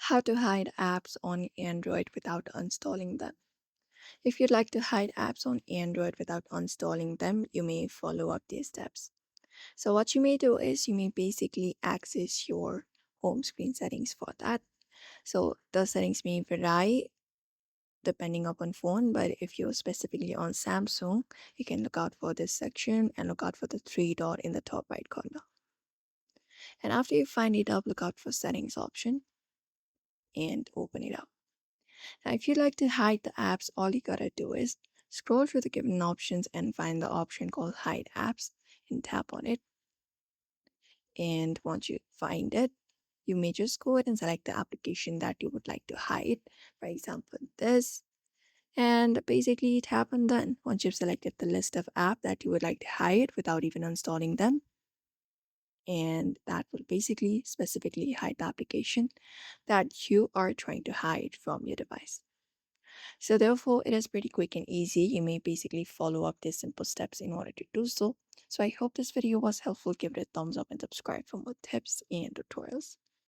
How to hide apps on Android without uninstalling them. If you'd like to hide apps on Android without uninstalling them, you may follow up these steps. So, what you may do is you may basically access your home screen settings for that. So, the settings may vary depending upon phone, but if you're specifically on Samsung, you can look out for this section and look out for the three dot in the top right corner. And after you find it up, look out for settings option and open it up. Now, if you'd like to hide the apps, all you gotta do is scroll through the given options and find the option called Hide Apps and tap on it. And once you find it, you may just go ahead and select the application that you would like to hide. For example, this. And basically tap on done. Once you've selected the list of apps that you would like to hide without even installing them, and that will basically specifically hide the application that you are trying to hide from your device. So therefore, it is pretty quick and easy. You may basically follow up these simple steps in order to do so. So I hope this video was helpful. Give it a thumbs up and subscribe for more tips and tutorials.